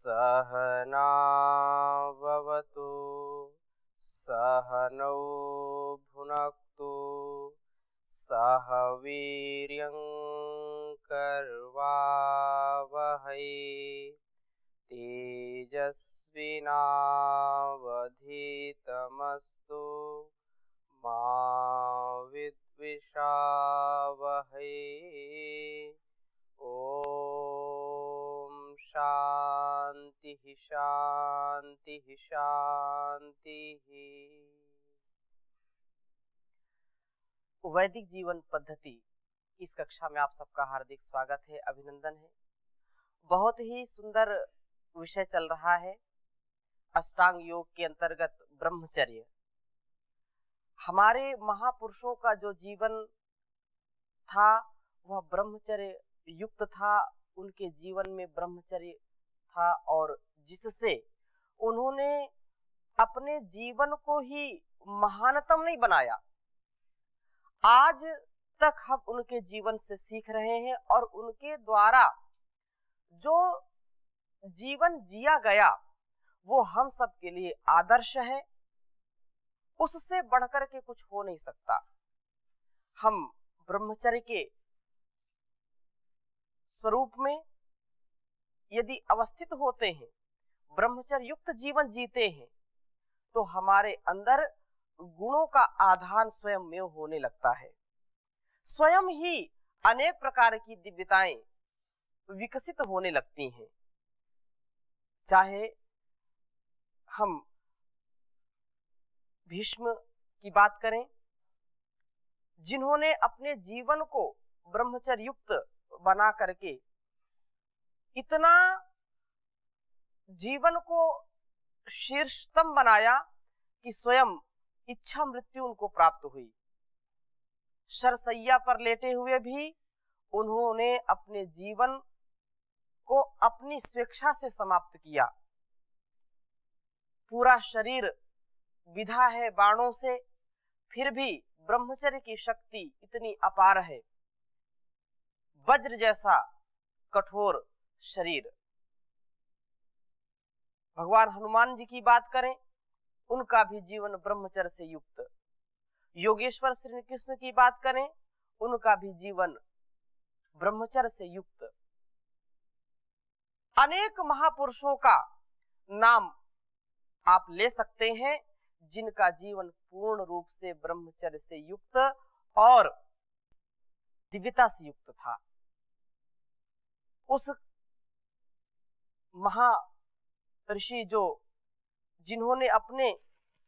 सहनाववतु सहनौ भुनक्तु सह वीर्यं कर्वावहै तेजस्विनावधीतमस्तु मा विद्विषावहै। ओम शांति शांति शांति। वैदिक जीवन पद्धति इस कक्षा में आप सबका हार्दिक स्वागत है, अभिनंदन है। बहुत ही सुंदर विषय चल रहा है। अष्टांग योग के अंतर्गत ब्रह्मचर्य। हमारे महापुरुषों का जो जीवन था वह ब्रह्मचर्य युक्त था। उनके जीवन में ब्रह्मचर्य था और जिससे उन्होंने अपने जीवन को ही महानतम नहीं बनाया। आज तक हम उनके जीवन से सीख रहे हैं और उनके द्वारा जो जीवन जिया गया वो हम सब के लिए आदर्श है। उससे बढ़कर के कुछ हो नहीं सकता। हम ब्रह्मचर्य के स्वरूप में यदि अवस्थित होते हैं, ब्रह्मचर्य युक्त जीवन जीते हैं, तो हमारे अंदर गुणों का आधान स्वयं में होने लगता है। स्वयं ही अनेक प्रकार की दिव्यताएं विकसित होने लगती हैं। चाहे हम भीष्म की बात करें, जिन्होंने अपने जीवन को ब्रह्मचर्य युक्त बना करके इतना जीवन को शीर्षतम बनाया कि स्वयं इच्छा मृत्यु उनको प्राप्त हुई। शरशैया पर लेटे हुए भी उन्होंने अपने जीवन को अपनी स्वेच्छा से समाप्त किया। पूरा शरीर विधा है बाणों से, फिर भी ब्रह्मचर्य की शक्ति इतनी अपार है। वज्र जैसा कठोर शरीर। भगवान हनुमान जी की बात करें, उनका भी जीवन ब्रह्मचर्य से युक्त। योगेश्वर श्री कृष्ण की बात करें, उनका भी जीवन ब्रह्मचर्य से युक्त। अनेक महापुरुषों का नाम आप ले सकते हैं जिनका जीवन पूर्ण रूप से ब्रह्मचर्य से युक्त और दिव्यता से युक्त था। उस महा ऋषि जिन्होंने अपने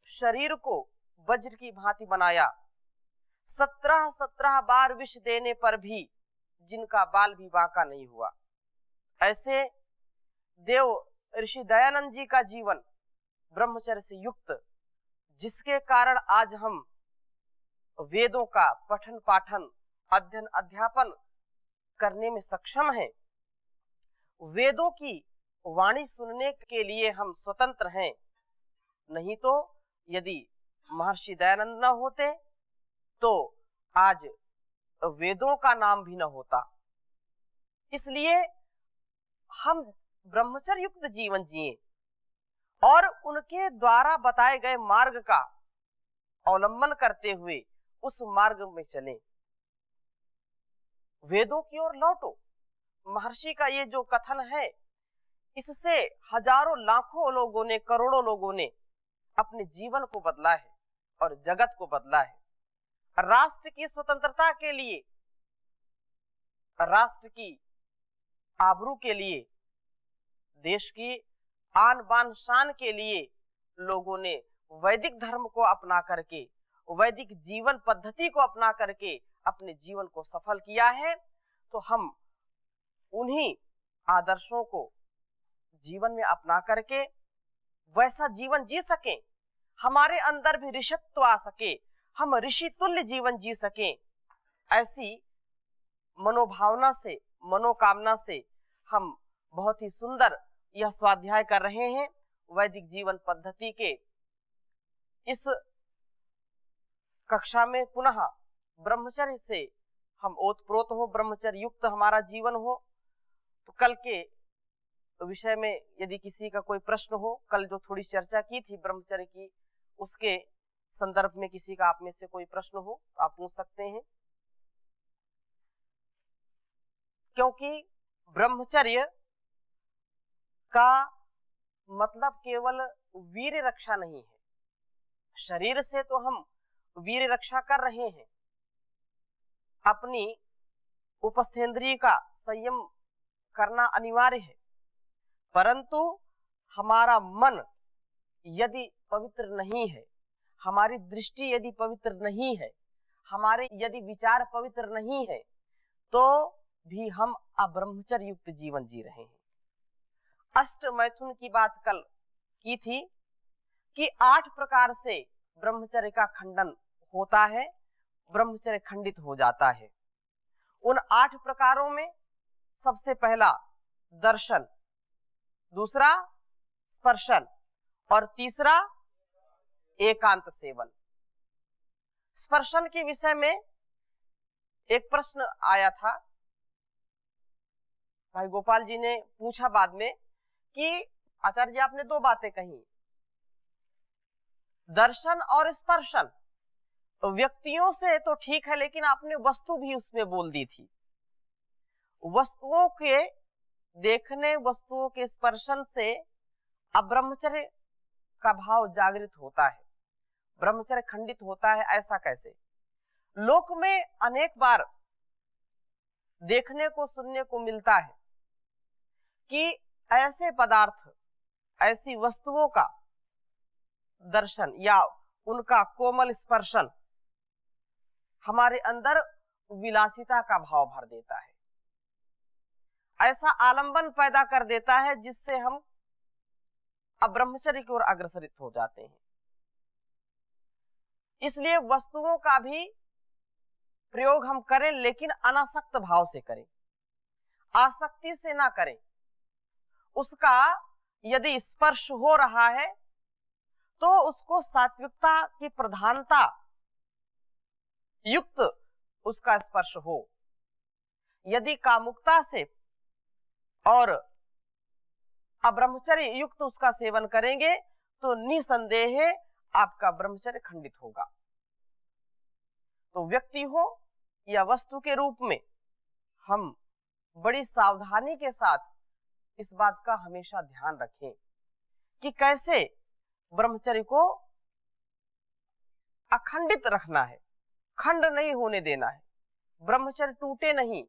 शरीर को वज्र की भांति बनाया, 17 बार विष देने पर भी जिनका बाल भी बांका नहीं हुआ, ऐसे देव ऋषि दयानंद जी का जीवन ब्रह्मचर्य से युक्त, जिसके कारण आज हम वेदों का पठन पाठन अध्ययन अध्यापन करने में सक्षम हैं। वेदों की वाणी सुनने के लिए हम स्वतंत्र हैं। नहीं तो यदि महर्षि दयानंद न होते तो आज वेदों का नाम भी न होता। इसलिए हम ब्रह्मचर्य युक्त जीवन जिए और उनके द्वारा बताए गए मार्ग का अवलंबन करते हुए उस मार्ग में चलें। वेदों की ओर लौटो। महर्षि का ये जो कथन है, इससे हजारों लाखों लोगों ने, करोड़ों लोगों ने अपने जीवन को बदला है और जगत को बदला है। राष्ट्र की स्वतंत्रता के लिए, राष्ट्र की आबरू के लिए, देश की आन बान शान के लिए लोगों ने वैदिक धर्म को अपना करके, वैदिक जीवन पद्धति को अपना करके अपने जीवन को सफल किया है। तो हम उन्हीं आदर्शों को जीवन में अपना करके वैसा जीवन जी सकें, हमारे अंदर भी ऋषित्व आ सके, हम ऋषि तुल्य जीवन जी सकें, ऐसी मनोभावना से, मनोकामना से हम बहुत ही सुंदर यह स्वाध्याय कर रहे हैं। वैदिक जीवन पद्धति के इस कक्षा में पुनः ब्रह्मचर्य से हम ओतप्रोत हो, ब्रह्मचर्य युक्त हमारा जीवन हो। तो कल के विषय में यदि किसी का कोई प्रश्न हो, कल जो थोड़ी चर्चा की थी ब्रह्मचर्य की, उसके संदर्भ में किसी का आप में से कोई प्रश्न हो तो आप पूछ सकते हैं। क्योंकि ब्रह्मचर्य का मतलब केवल वीर रक्षा नहीं है। शरीर से तो हम वीर रक्षा कर रहे हैं, अपनी उपस्थेंद्रिय का संयम करना अनिवार्य है, परंतु हमारा मन यदि पवित्र नहीं है, हमारी दृष्टि यदि पवित्र नहीं है, हमारे यदि विचार पवित्र नहीं है, तो भी हम अब्रह्मचर्य युक्त जीवन जी रहे हैं। अष्ट मैथुन की बात कल की थी कि 8 प्रकार से ब्रह्मचर्य का खंडन होता है, ब्रह्मचर्य खंडित हो जाता है। उन 8 प्रकारों में सबसे पहला दर्शन, दूसरा स्पर्शन और तीसरा एकांत सेवन। स्पर्शन के विषय में एक प्रश्न आया था, भाई गोपाल जी ने पूछा बाद में कि आचार्य जी आपने 2 बातें कही, दर्शन और स्पर्शन। व्यक्तियों से तो ठीक है, लेकिन आपने वस्तु भी उसमें बोल दी थी। वस्तुओं के देखने, वस्तुओं के स्पर्शन से अब ब्रह्मचर्य का भाव जागृत होता है, ब्रह्मचर्य खंडित होता है। ऐसा कैसे? लोक में अनेक बार देखने को सुनने को मिलता है कि ऐसे पदार्थ, ऐसी वस्तुओं का दर्शन या उनका कोमल स्पर्शन हमारे अंदर विलासिता का भाव भर देता है, ऐसा आलंबन पैदा कर देता है जिससे हम अब्रह्मचर्य की ओर अग्रसरित हो जाते हैं। इसलिए वस्तुओं का भी प्रयोग हम करें, लेकिन अनासक्त भाव से करें, आसक्ति से ना करें। उसका यदि स्पर्श हो रहा है तो उसको सात्विकता की प्रधानता युक्त उसका स्पर्श हो। यदि कामुकता से और अब्रह्मचर्य युक्त उसका सेवन करेंगे तो निसंदेह आपका ब्रह्मचर्य खंडित होगा। तो व्यक्ति हो या वस्तु के रूप में हम बड़ी सावधानी के साथ इस बात का हमेशा ध्यान रखें कि कैसे ब्रह्मचर्य को अखंडित रखना है, खंड नहीं होने देना है, ब्रह्मचर्य टूटे नहीं,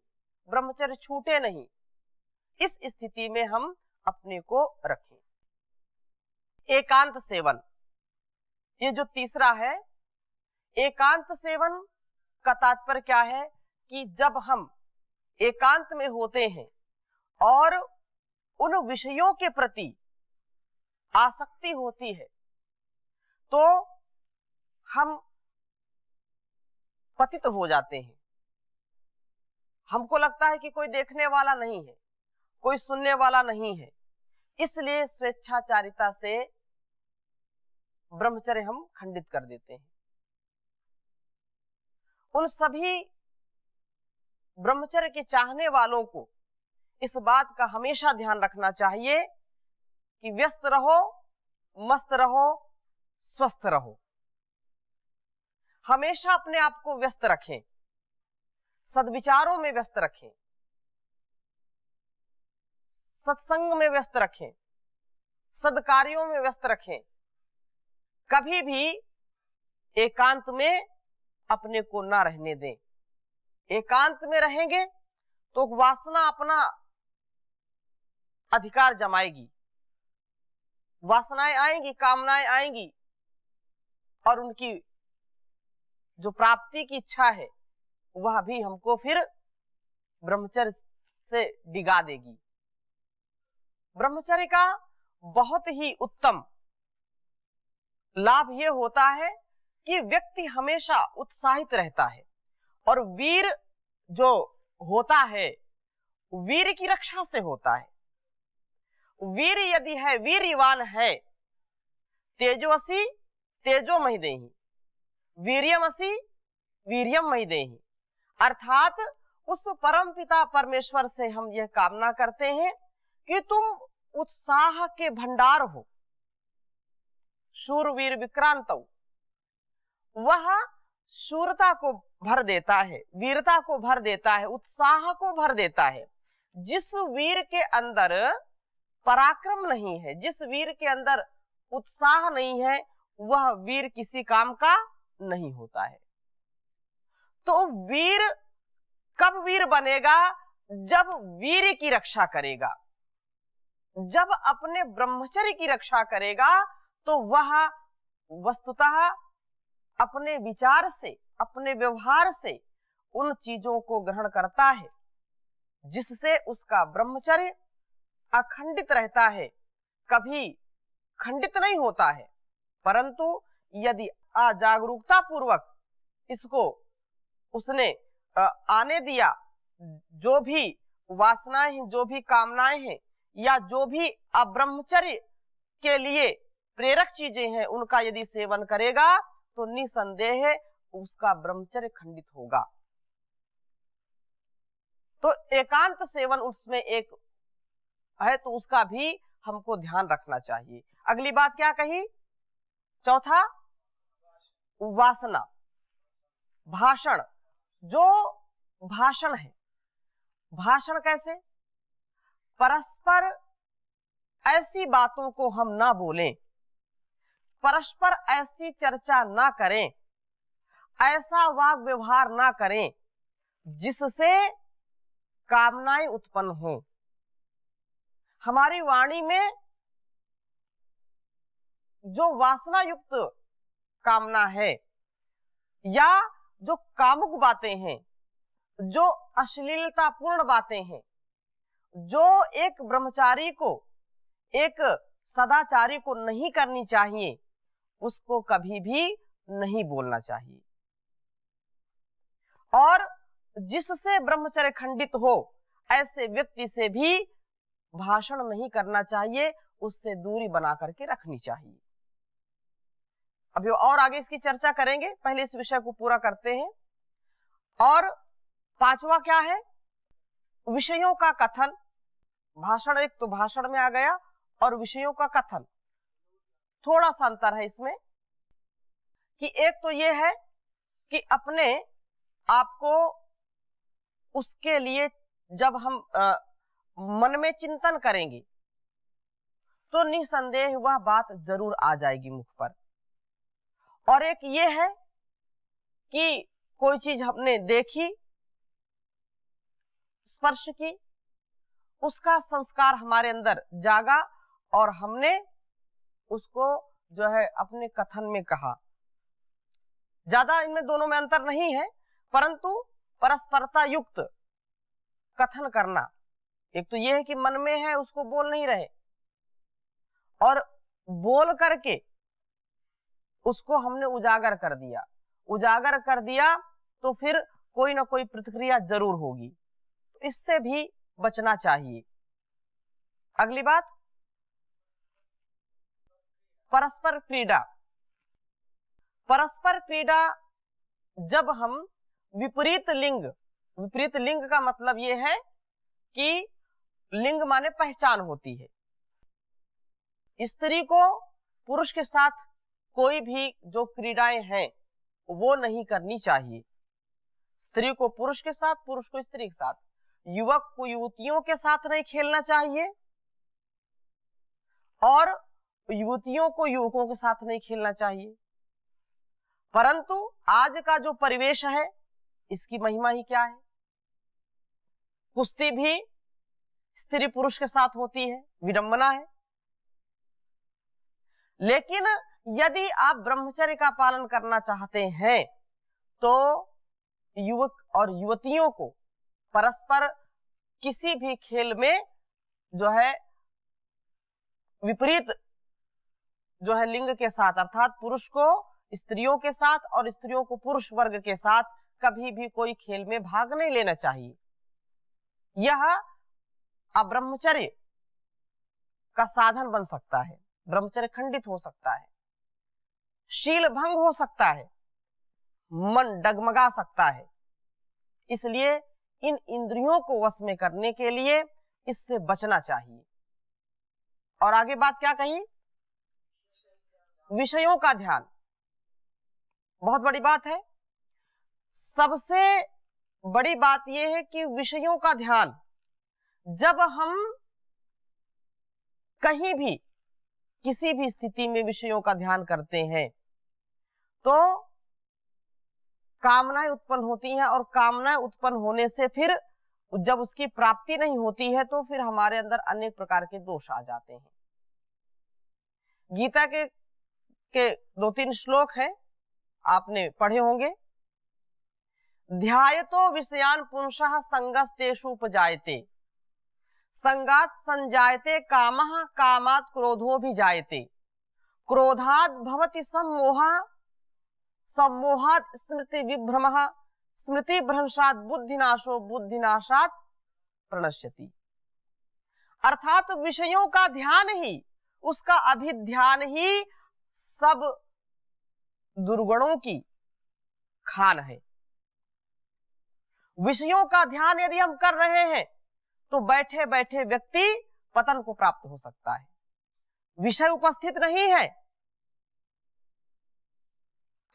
ब्रह्मचर्य छूटे नहीं। इस स्थिति में हम अपने को रखें। एकांत सेवन, ये जो तीसरा है, एकांत सेवन का तात्पर्य क्या है कि जब हम एकांत में होते हैं और उन विषयों के प्रति आसक्ति होती है तो हम पतित हो जाते हैं। हमको लगता है कि कोई देखने वाला नहीं है, कोई सुनने वाला नहीं है, इसलिए स्वेच्छाचारिता से ब्रह्मचर्य हम खंडित कर देते हैं। उन सभी ब्रह्मचर्य के चाहने वालों को इस बात का हमेशा ध्यान रखना चाहिए कि व्यस्त रहो, मस्त रहो, स्वस्थ रहो। हमेशा अपने आप को व्यस्त रखें, सद्विचारों में व्यस्त रखें, सत्संग में व्यस्त रखें, सद्कार्यों में व्यस्त रखें। कभी भी एकांत में अपने को ना रहने दें। एकांत में रहेंगे तो वासना अपना अधिकार जमाएगी, वासनाएं आएंगी, कामनाएं आएंगी और उनकी जो प्राप्ति की इच्छा है वह भी हमको फिर ब्रह्मचर्य से डिगा देगी। ब्रह्मचर्य का बहुत ही उत्तम लाभ यह होता है कि व्यक्ति हमेशा उत्साहित रहता है और वीर जो होता है वीर की रक्षा से होता है। वीर यदि है, वीर्यवान है, तेजोसी तेजोमहि देहि, वीर्यमसि वीर्यमहि देहि। अर्थात उस परम पिता परमेश्वर से हम यह कामना करते हैं कि तुम उत्साह के भंडार हो, शूरवीर विक्रांत, वह शूरता को भर देता है, वीरता को भर देता है, उत्साह को भर देता है। जिस वीर के अंदर पराक्रम नहीं है, जिस वीर के अंदर उत्साह नहीं है, वह वीर किसी काम का नहीं होता है। तो वीर कब वीर बनेगा? जब वीर की रक्षा करेगा, जब अपने ब्रह्मचर्य की रक्षा करेगा, तो वह वस्तुतः अपने विचार से, अपने व्यवहार से उन चीजों को ग्रहण करता है जिससे उसका ब्रह्मचर्य अखंडित रहता है, कभी खंडित नहीं होता है। परंतु यदि अजागरूकता पूर्वक इसको उसने आने दिया, जो भी वासनाएं हैं, जो भी कामनाएं हैं, या जो भी अब्रह्मचर्य के लिए प्रेरक चीजें हैं, उनका यदि सेवन करेगा तो निसंदेह उसका ब्रह्मचर्य खंडित होगा। तो एकांत सेवन उसमें एक है, तो उसका भी हमको ध्यान रखना चाहिए। अगली बात क्या कही? चौथा, वासना, भाषण। जो भाषण है, भाषण कैसे? परस्पर ऐसी बातों को हम ना बोलें, परस्पर ऐसी चर्चा ना करें, ऐसा वाग व्यवहार ना करें जिससे कामनाएं उत्पन्न हो। हमारी वाणी में जो वासना युक्त कामना है, या जो कामुक बातें हैं, जो अश्लीलतापूर्ण बातें हैं, जो एक ब्रह्मचारी को, एक सदाचारी को नहीं करनी चाहिए, उसको कभी भी नहीं बोलना चाहिए। और जिससे ब्रह्मचर्य खंडित हो, ऐसे व्यक्ति से भी भाषण नहीं करना चाहिए, उससे दूरी बना करके रखनी चाहिए। अभी और आगे इसकी चर्चा करेंगे, पहले इस विषय को पूरा करते हैं। और पांचवा क्या है? विषयों का कथन। भाषण एक तो भाषण में आ गया, और विषयों का कथन थोड़ा सा अंतर है इसमें, कि एक तो ये है कि अपने आपको उसके लिए जब हम मन में चिंतन करेंगे तो निसंदेह वह बात जरूर आ जाएगी मुख पर। और एक ये है कि कोई चीज हमने देखी, स्पर्श की, उसका संस्कार हमारे अंदर जागा और हमने उसको जो है अपने कथन में कहा। ज्यादा इनमें दोनों में अंतर नहीं है, परंतु परस्परता युक्त कथन करना। एक तो यह है कि मन में है, उसको बोल नहीं रहे, और बोल करके उसको हमने उजागर कर दिया। उजागर कर दिया तो फिर कोई ना कोई प्रतिक्रिया जरूर होगी, तो इससे भी बचना चाहिए। अगली बात, परस्पर क्रीड़ा। परस्पर क्रीड़ा जब हम विपरीत लिंग, विपरीत लिंग का मतलब यह है कि लिंग माने पहचान होती है। स्त्री को पुरुष के साथ कोई भी जो क्रीड़ाएं हैं वो नहीं करनी चाहिए। स्त्री को पुरुष के साथ, पुरुष को स्त्री के साथ, युवक को युवतियों के साथ नहीं खेलना चाहिए, और युवतियों को युवकों के साथ नहीं खेलना चाहिए। परंतु आज का जो परिवेश है, इसकी महिमा ही क्या है? कुश्ती भी स्त्री पुरुष के साथ होती है, विडंबना है। लेकिन यदि आप ब्रह्मचर्य का पालन करना चाहते हैं तो युवक और युवतियों को परस्पर किसी भी खेल में जो है विपरीत जो है लिंग के साथ, अर्थात पुरुष को स्त्रियों के साथ और स्त्रियों को पुरुष वर्ग के साथ कभी भी कोई खेल में भाग नहीं लेना चाहिए। यह अब्रह्मचर्य का साधन बन सकता है, ब्रह्मचर्य खंडित हो सकता है, शील भंग हो सकता है, मन डगमगा सकता है। इसलिए इन इंद्रियों को वश में करने के लिए इससे बचना चाहिए। और आगे बात क्या कही? विषयों का ध्यान। बहुत बड़ी बात है। सबसे बड़ी बात यह है कि विषयों का ध्यान, जब हम कहीं भी किसी भी स्थिति में विषयों का ध्यान करते हैं तो कामनाएं उत्पन्न होती हैं, और कामनाएं उत्पन्न होने से फिर जब उसकी प्राप्ति नहीं होती है तो फिर हमारे अंदर अनेक प्रकार के दोष आ जाते हैं। गीता के 2-3 श्लोक हैं, आपने पढ़े होंगे। ध्यायतो विषयान पुंसः संगस्तेषु उपजायते, संगात संजायते कामः, कामात् क्रोधो भी जायते, क्रोधात् भवति सम्मोहः, सम्मोहात् स्मृति विभ्रमः, स्मृति भ्रंशात् बुद्धिनाशो, बुद्धिनाशात् प्रणश्यति। अर्थात विषयों का ध्यान ही, उसका अभिध्यान ही सब दुर्गुणों की खान है। विषयों का ध्यान यदि हम कर रहे हैं तो बैठे बैठे व्यक्ति पतन को प्राप्त हो सकता है। विषय उपस्थित नहीं है,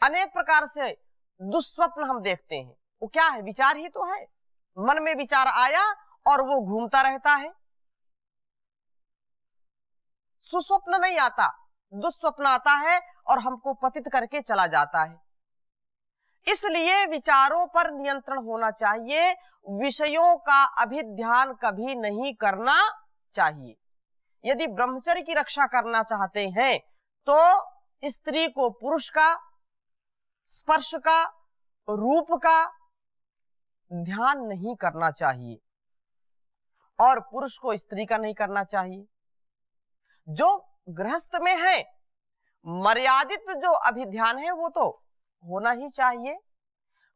अनेक प्रकार से दुस्वप्न हम देखते हैं। वो क्या है? विचार ही तो है। मन में विचार आया और वो घूमता रहता है। सुस्वप्न नहीं आता, दुस्वप्न आता है और हमको पतित करके चला जाता है। इसलिए विचारों पर नियंत्रण होना चाहिए, विषयों का अभिध्यान कभी नहीं करना चाहिए। यदि ब्रह्मचर्य की रक्षा करना चाहते हैं तो स्त्री को पुरुष का, स्पर्श का, रूप का ध्यान नहीं करना चाहिए और पुरुष को स्त्री का नहीं करना चाहिए। जो गृहस्थ में है मर्यादित जो अभिध्यान है वो तो होना ही चाहिए,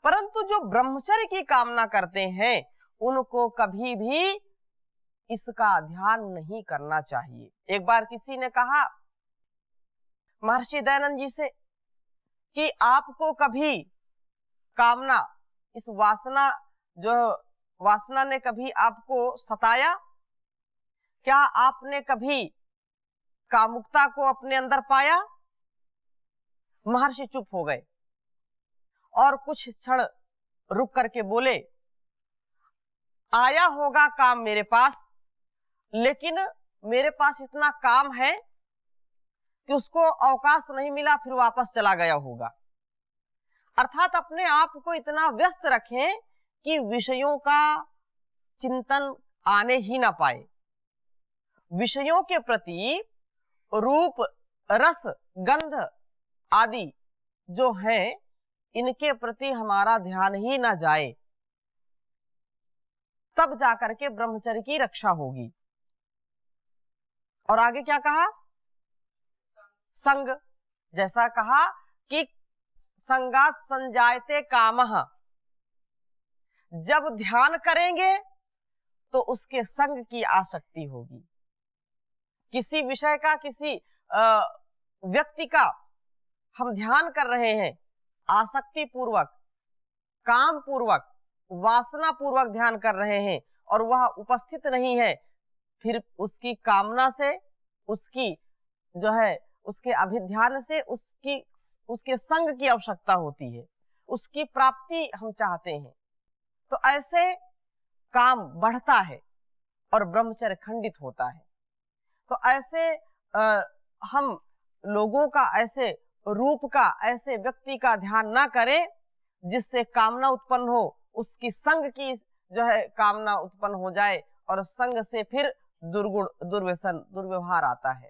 परंतु जो ब्रह्मचर्य की कामना करते हैं उनको कभी भी इसका ध्यान नहीं करना चाहिए। एक बार किसी ने कहा महर्षि दयानंद जी से कि आपको कभी कामना, इस वासना, जो वासना ने कभी आपको सताया? क्या आपने कभी कामुकता को अपने अंदर पाया? महर्षि चुप हो गए और कुछ क्षण रुक करके बोले, आया होगा काम मेरे पास, लेकिन मेरे पास इतना काम है कि उसको अवकाश नहीं मिला, फिर वापस चला गया होगा। अर्थात अपने आप को इतना व्यस्त रखें कि विषयों का चिंतन आने ही ना पाए। विषयों के प्रति रूप, रस, गंध आदि जो हैं, इनके प्रति हमारा ध्यान ही ना जाए, तब जाकर के ब्रह्मचर्य की रक्षा होगी। और आगे क्या कहा? संग, जैसा कहा कि संगात संजायते कामः, जब ध्यान करेंगे तो उसके संग की आसक्ति होगी। किसी विषय का, किसी व्यक्ति का हम ध्यान कर रहे हैं, आसक्ति पूर्वक, काम पूर्वक, वासना पूर्वक ध्यान कर रहे हैं और वह उपस्थित नहीं है, फिर उसकी कामना से, उसकी जो है उसके अभिध्यान से उसके संग की आवश्यकता होती है, उसकी प्राप्ति हम चाहते हैं। तो ऐसे काम बढ़ता है और ब्रह्मचर्य खंडित होता है। तो ऐसे हम लोगों का, ऐसे रूप का, ऐसे व्यक्ति का ध्यान ना करें जिससे कामना उत्पन्न हो, उसकी संग की जो है कामना उत्पन्न हो जाए और संग से फिर दुर्गुण, दुर्व्यसन, दुर्व्यवहार आता है।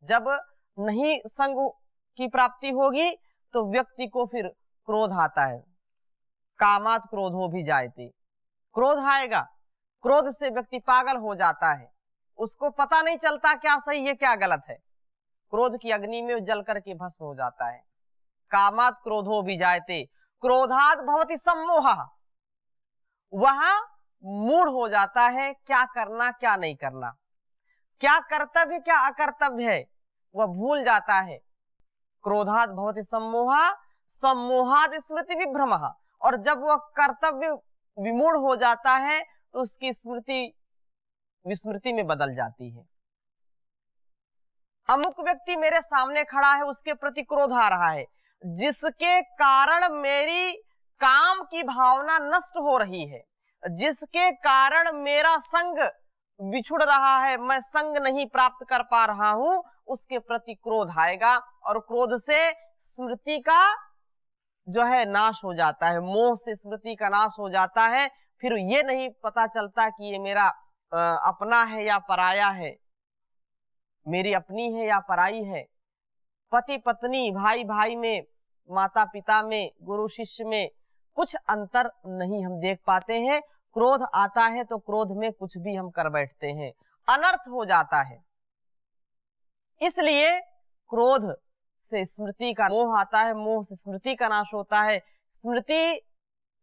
जब नहीं संग की प्राप्ति होगी तो व्यक्ति को फिर क्रोध आता है। कामात क्रोधो भी जायते, क्रोध आएगा, क्रोध से व्यक्ति पागल हो जाता है, उसको पता नहीं चलता क्या सही है क्या गलत है, क्रोध की अग्नि में जल करके भस्म हो जाता है। कामात क्रोधो भी जायते, क्रोधात भवति सम्मोहः, वहां मूड हो जाता है क्या करना क्या नहीं करना, क्या कर्तव्य क्या अकर्तव्य है, वह भूल जाता है। क्रोधात भवति सम्मोहः, सम्मोहाद स्मृति विभ्रमः, और जब वह कर्तव्य विमूढ़ हो जाता है तो उसकी स्मृति विस्मृति में बदल जाती है। अमुक व्यक्ति मेरे सामने खड़ा है, उसके प्रति क्रोध आ रहा है, जिसके कारण मेरी काम की भावना नष्ट हो रही है, जिसके कारण मेरा संग बिछुड़ रहा है, मैं संग नहीं प्राप्त कर पा रहा हूं, उसके प्रति क्रोध आएगा और क्रोध से स्मृति का जो है नाश हो जाता है, मोह से स्मृति का नाश हो जाता है। फिर ये नहीं पता चलता कि ये मेरा अपना है या पराया है, मेरी अपनी है या पराई है, पति पत्नी, भाई भाई में, माता पिता में, गुरु शिष्य में कुछ अंतर नहीं हम देख पाते हैं। क्रोध आता है तो क्रोध में कुछ भी हम कर बैठते हैं, अनर्थ हो जाता है। इसलिए क्रोध से स्मृति का मोह आता है, मोह से स्मृति का नाश होता है, स्मृति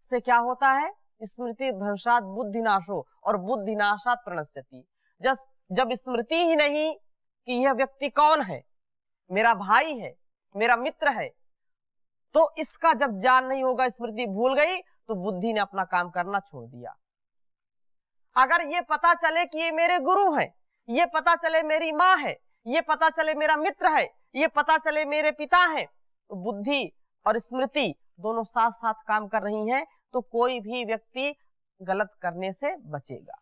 से क्या होता है, स्मृति भ्रंशात बुद्धिनाशो और बुद्धिनाशात प्रणश्यति। जब स्मृति ही नहीं कि यह व्यक्ति कौन है, मेरा भाई है, मेरा मित्र है, तो इसका जब ज्ञान नहीं होगा, स्मृति भूल गई, तो बुद्धि ने अपना काम करना छोड़ दिया। अगर ये पता चले कि ये मेरे गुरु हैं, ये पता चले मेरी माँ है, ये पता चले मेरा मित्र है, ये पता चले मेरे पिता हैं, तो बुद्धि और स्मृति दोनों साथ साथ काम कर रही हैं, तो कोई भी व्यक्ति गलत करने से बचेगा।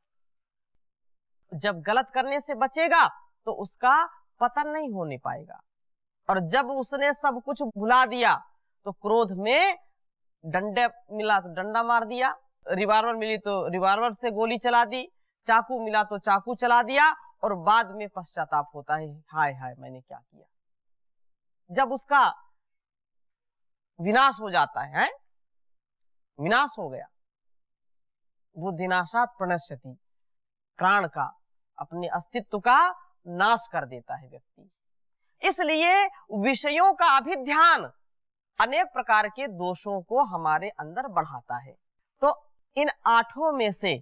जब गलत करने से बचेगा तो उसका पतन नहीं होने पाएगा। और जब उसने सब कुछ भुला दिया तो क्रोध में डंडे मिला तो डंडा मार दिया, रिवॉल्वर मिली तो रिवॉल्वर से गोली चला दी, चाकू मिला तो चाकू चला दिया, और बाद में पश्चाताप होता है, हाय हाय मैंने क्या किया। जब उसका विनाश हो जाता है, विनाश हो गया, बुद्धिनाशात प्रणश्यति, प्राण का, अपने अस्तित्व का नाश कर देता है व्यक्ति। इसलिए विषयों का अभिध्यान अनेक प्रकार के दोषों को हमारे अंदर बढ़ाता है। तो इन 8 में से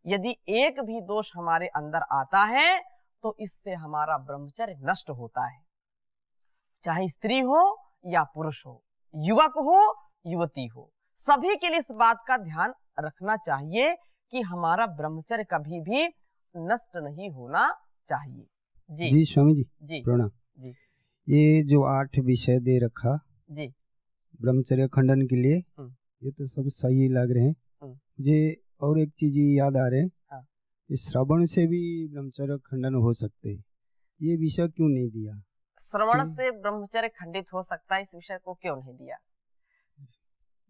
यदि एक भी दोष हमारे अंदर आता है तो इससे हमारा ब्रह्मचर्य नष्ट होता है, चाहे स्त्री हो या पुरुष हो, युवक हो युवती हो, सभी के लिए इस बात का ध्यान रखना चाहिए कि हमारा ब्रह्मचर्य कभी भी नष्ट नहीं होना चाहिए। जी जी स्वामी जी, जी प्रणाम जी। ये जो 8 विषय दे रखा जी ब्रह्मचर्य खंडन के लिए, ये तो सब सही लग रहे हैं। मुझे और एक चीज याद आ रहे हैं, हाँ। इस श्रवण से भी ब्रह्मचर्य खंडन हो सकते हैं, ये विषय क्यों नहीं दिया? श्रवण से ब्रह्मचर्य खंडित हो सकता है, इस विषय को क्यों नहीं दिया?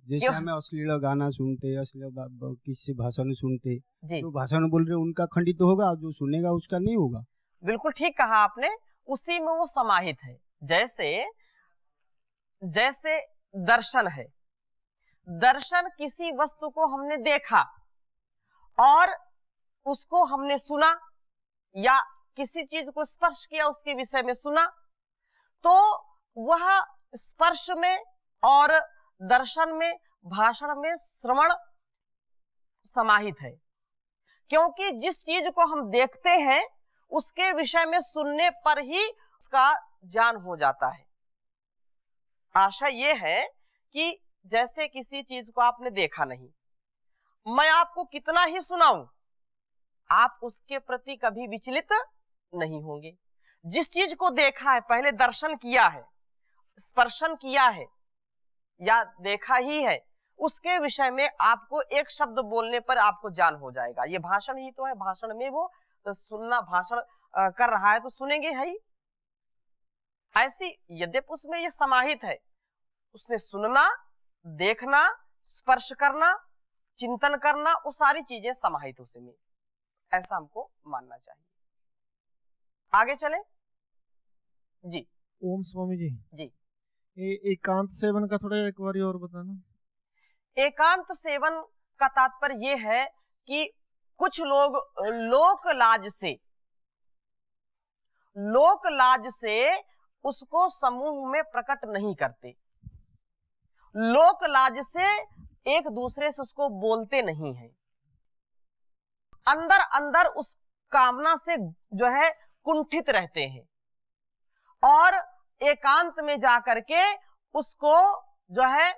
जैसे हमें अश्लील गाना सुनते, अश्लील किसी भाषण सुनते, जो भाषण बोल रहे उनका खंडित होगा, जो सुनेगा उसका नहीं होगा। बिल्कुल ठीक कहा आपने, उसी में वो समाहित है। जैसे दर्शन है, दर्शन किसी वस्तु को हमने देखा और उसको हमने सुना, या किसी चीज को स्पर्श किया, उसके विषय में सुना, तो वह स्पर्श में और दर्शन में, भाषण में श्रवण समाहित है। क्योंकि जिस चीज को हम देखते हैं उसके विषय में सुनने पर ही उसका ज्ञान हो जाता है। आशा ये है कि जैसे किसी चीज को आपने देखा नहीं, मैं आपको कितना ही सुनाऊं, आप उसके प्रति कभी विचलित नहीं होंगे। जिस चीज को देखा है, पहले दर्शन किया है, स्पर्शन किया है या देखा ही है, उसके विषय में आपको एक शब्द बोलने पर आपको ज्ञान हो जाएगा। ये भाषण ही तो है, भाषण में वो तो सुनना, भाषण कर रहा है तो सुनेंगे है ही। ऐसी यद्यपि उसमें ये समाहित है, उसमें सुनना, देखना, स्पर्श करना, चिंतन करना, वो सारी चीजें समाहित उसमें, ऐसा हमको मानना चाहिए। आगे चले जी। ओम स्वामी जी। जी। एकांत सेवन का थोड़ा एक बार और बताना। एकांत सेवन का तात्पर्य ये है कि कुछ लोग लोक लाज से उसको समूह में प्रकट नहीं करते, लोक लाज से एक दूसरे से उसको बोलते नहीं है, अंदर अंदर उस कामना से जो है कुंठित रहते हैं और एकांत में जाकर के उसको जो है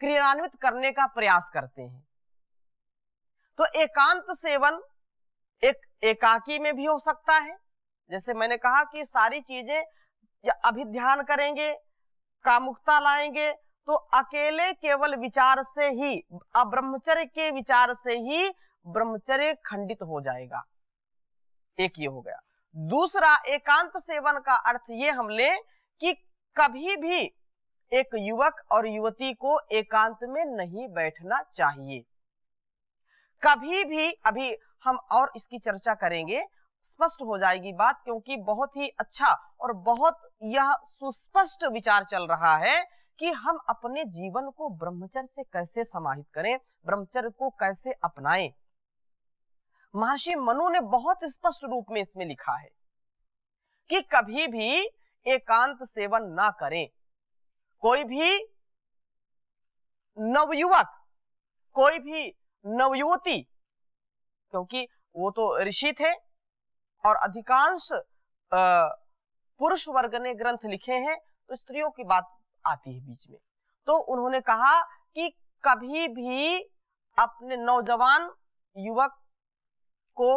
क्रियान्वित करने का प्रयास करते हैं। तो एकांत सेवन एक एकाकी में भी हो सकता है, जैसे मैंने कहा कि सारी चीजें या अभी ध्यान करेंगे, कामुकता लाएंगे, तो अकेले केवल विचार से ही, अब्रह्मचर्य के विचार से ही ब्रह्मचर्य खंडित हो जाएगा। एक ये हो गया। दूसरा, एकांत सेवन का अर्थ ये हम ले कि कभी भी एक युवक और युवती को एकांत में नहीं बैठना चाहिए। कभी भी, अभी हम और इसकी चर्चा करेंगे, स्पष्ट हो जाएगी बात, क्योंकि बहुत ही अच्छा और बहुत यह सुस्पष्ट विचार चल रहा है कि हम अपने जीवन को ब्रह्मचर्य से कैसे समाहित करें, ब्रह्मचर्य को कैसे अपनाएं। महर्षि मनु ने बहुत स्पष्ट रूप में इसमें लिखा है कि कभी भी एकांत सेवन ना करें। कोई भी नवयुवक, कोई भी नवयुवती, क्योंकि वो तो ऋषि थे और अधिकांश पुरुष वर्ग ने ग्रंथ लिखे हैं, तो स्त्रियों की बात आती है बीच में। तो उन्होंने कहा कि कभी भी अपने नौजवान युवक को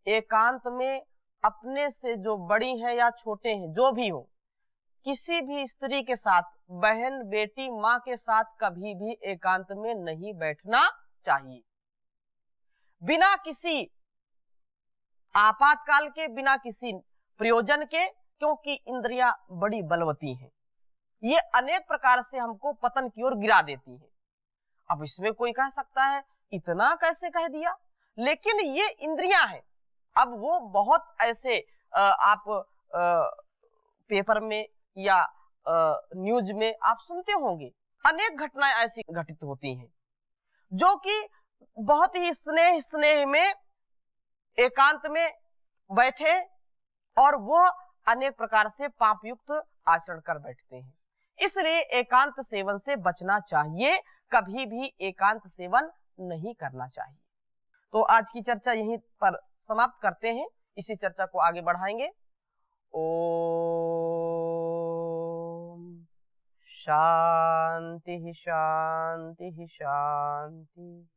एकांत में अपने से जो बड़ी हैं या छोटे हैं, जो भी हो, किसी भी स्त्री के साथ, बहन, बेटी, माँ के साथ कभी भी एकांत में नहीं बैठना चाहिए, बिना किसी आपातकाल के, बिना किसी प्रयोजन के, क्योंकि इंद्रियां बड़ी बलवती हैं, ये अनेक प्रकार से हमको पतन की ओर गिरा देती हैं। अब इसमें कोई कह सकता है इतना कैसे कह दिया, लेकिन ये इंद्रियां हैं। अब वो बहुत ऐसे आप पेपर में या न्यूज में आप सुनते होंगे, अनेक घटनाएं ऐसी घटित होती हैं जो कि बहुत ही स्नेह में एकांत में बैठे और वो अनेक प्रकार से पाप युक्त आचरण कर बैठते हैं। इसलिए एकांत सेवन से बचना चाहिए, कभी भी एकांत सेवन नहीं करना चाहिए। तो आज की चर्चा यहीं पर समाप्त करते हैं, इसी चर्चा को आगे बढ़ाएंगे। ओम शांति शांति शांति।